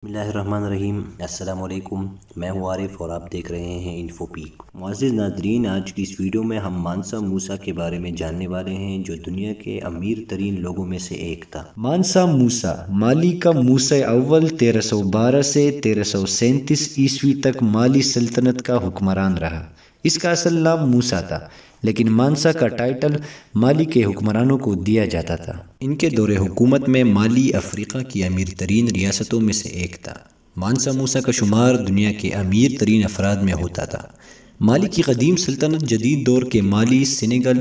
اللہ الرحمن الرحیم۔ السلام علیکم، میں ہوں عارف اور آپ دیکھ رہے ہیں انفو پیک۔ معزز ناظرین، آج کی اس ویڈیو میں ہم مانسا موسیٰ کے بارے میں جاننے والے ہیں، جو دنیا کے امیر ترین لوگوں میں سے ایک تھا۔ مانسا موسیٰ مالی کا موسیٰ اول 1312 سے 1337 عیسوی تک مالی سلطنت کا حکمران رہا۔ اس کا اصل نام موسیٰ تھا، لیکن مانسا کا ٹائٹل مالی کے حکمرانوں کو دیا جاتا تھا۔ ان کے دور حکومت میں مالی افریقہ کی امیر ترین ریاستوں میں سے ایک تھا۔ مانسا موسیٰ کا شمار دنیا کے امیر ترین افراد میں ہوتا تھا۔ مالی کی قدیم سلطنت جدید دور کے مالی، سینیگل،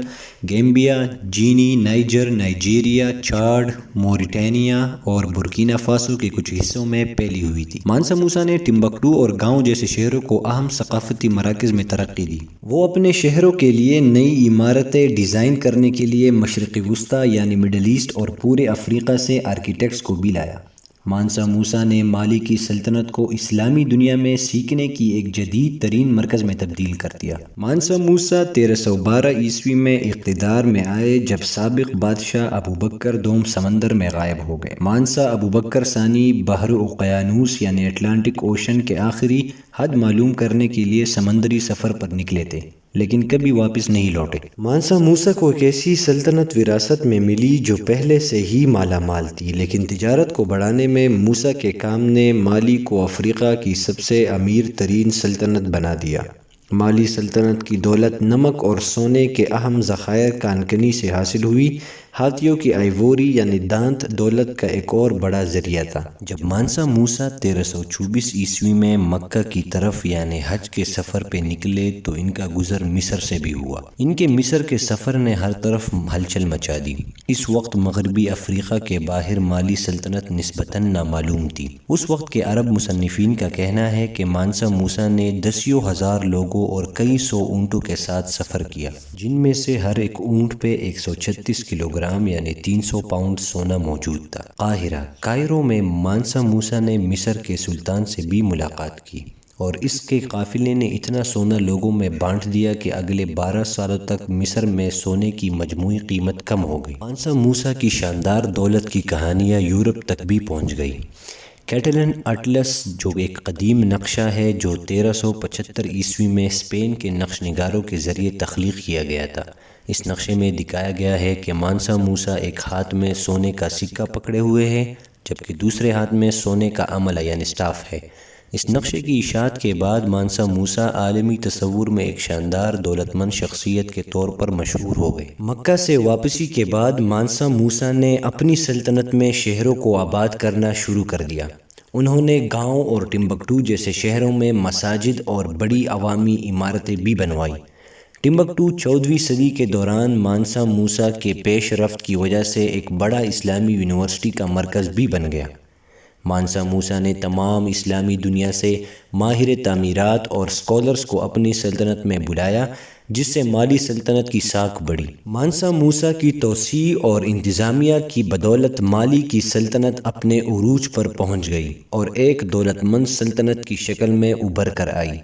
گیمبیا، گینی، نائجر، نائجیریا، چاڈ، موریٹانیا اور برکینا فاسو کے کچھ حصوں میں پھیلی ہوئی تھی۔ مانسا موسیٰ نے ٹمبکٹو اور گاؤں جیسے شہروں کو اہم ثقافتی مراکز میں ترقی دی۔ وہ اپنے شہروں کے لیے نئی عمارتیں ڈیزائن کرنے کے لیے مشرق وسطیٰ یعنی مڈل ایسٹ اور پورے افریقہ سے آرکیٹیکٹس کو بھی لایا۔ مانسا موسیٰ نے مالی کی سلطنت کو اسلامی دنیا میں سیکھنے کی ایک جدید ترین مرکز میں تبدیل کر دیا۔ مانسا موسیٰ 1312 عیسوی میں اقتدار میں آئے، جب سابق بادشاہ ابوبکر دوم سمندر میں غائب ہو گئے۔ مانسا ابوبکر ثانی بحر اوقیانوس یعنی اٹلانٹک اوشن کے آخری حد معلوم کرنے کے لیے سمندری سفر پر نکلے تھے، لیکن کبھی واپس نہیں لوٹے۔ مانسا موسیٰ کو ایک ایسی سلطنت وراثت میں ملی جو پہلے سے ہی مالا مال تھی، لیکن تجارت کو بڑھانے میں موسیٰ کے کام نے مالی کو افریقہ کی سب سے امیر ترین سلطنت بنا دیا۔ مالی سلطنت کی دولت نمک اور سونے کے اہم ذخائر کانکنی سے حاصل ہوئی۔ ہاتھیوں کی آئیوری یعنی دانت دولت کا ایک اور بڑا ذریعہ تھا۔ جب مانسا موسیٰ 1324 عیسوی میں مکہ کی طرف یعنی حج کے سفر پہ نکلے تو ان کا گزر مصر سے بھی ہوا۔ ان کے مصر کے سفر نے ہر طرف ہلچل مچا دی۔ اس وقت مغربی افریقہ کے باہر مالی سلطنت نسبتاً نامعلوم تھی۔ اس وقت کے عرب مصنفین کا کہنا ہے کہ مانسا موسیٰ نے دسیوں ہزار لوگوں اور کئی سو اونٹوں کے ساتھ سفر کیا، جن میں سے ہر ایک اونٹ پہ 136 کلوگرام یعنی 300 پاؤنڈ سونا موجود تھا۔ کائرو میں مانسا موسیٰ نے مصر کے سلطان سے بھی ملاقات کی، اور اس کے قافلے نے اتنا سونا لوگوں میں بانٹ دیا کہ اگلے 12 سالوں تک مصر میں سونے کی مجموعی قیمت کم ہو گئی۔ مانسا موسیٰ کی شاندار دولت کی کہانیاں یورپ تک بھی پہنچ گئی۔ کیٹلن اٹلس، جو ایک قدیم نقشہ ہے جو 1375 عیسوی میں اسپین کے نقش نگاروں کے ذریعے تخلیق کیا گیا تھا، اس نقشے میں دکھایا گیا ہے کہ مانسا موسیٰ ایک ہاتھ میں سونے کا سکہ پکڑے ہوئے ہے، جبکہ دوسرے ہاتھ میں سونے کا عملہ یعنی اسٹاف ہے۔ اس نقشے کی اشاعت کے بعد مانسا موسیٰ عالمی تصور میں ایک شاندار دولت مند شخصیت کے طور پر مشہور ہو گئے۔ مکہ سے واپسی کے بعد مانسا موسیٰ نے اپنی سلطنت میں شہروں کو آباد کرنا شروع کر دیا۔ انہوں نے گاؤں اور ٹمبکٹو جیسے شہروں میں مساجد اور بڑی عوامی عمارتیں بھی بنوائیں۔ ٹمبکٹو 14ویں صدی کے دوران مانسا موسیٰ کے پیش رفت کی وجہ سے ایک بڑا اسلامی یونیورسٹی کا مرکز بھی بن گیا۔ مانسا موسیٰ نے تمام اسلامی دنیا سے ماہر تعمیرات اور اسکالرز کو اپنی سلطنت میں بلایا، جس سے مالی سلطنت کی ساکھ بڑھی۔ مانسا موسیٰ کی توسیع اور انتظامیہ کی بدولت مالی کی سلطنت اپنے عروج پر پہنچ گئی اور ایک دولت مند سلطنت کی شکل میں ابھر کر آئی۔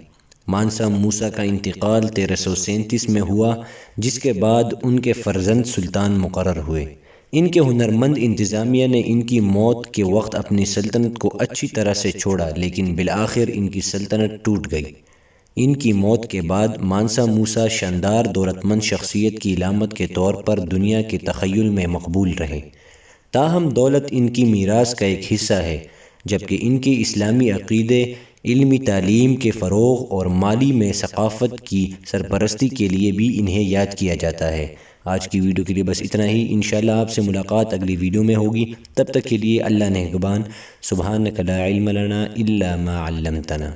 مانسا موسیٰ کا انتقال 1337 میں ہوا، جس کے بعد ان کے فرزند سلطان مقرر ہوئے۔ ان کے ہنرمند انتظامیہ نے ان کی موت کے وقت اپنی سلطنت کو اچھی طرح سے چھوڑا، لیکن بالآخر ان کی سلطنت ٹوٹ گئی۔ ان کی موت کے بعد مانسا موسیٰ شاندار دولت مند شخصیت کی علامت کے طور پر دنیا کے تخیل میں مقبول رہے۔ تاہم دولت ان کی میراث کا ایک حصہ ہے، جبکہ ان کے اسلامی عقیدے، علمی تعلیم کے فروغ اور مالی میں ثقافت کی سرپرستی کے لیے بھی انہیں یاد کیا جاتا ہے۔ آج کی ویڈیو کے لیے بس اتنا ہی۔ انشاءاللہ آپ سے ملاقات اگلی ویڈیو میں ہوگی، تب تک کے لیے اللہ نگہبان۔ سبحانک لا علم لنا الا ما علمتنا۔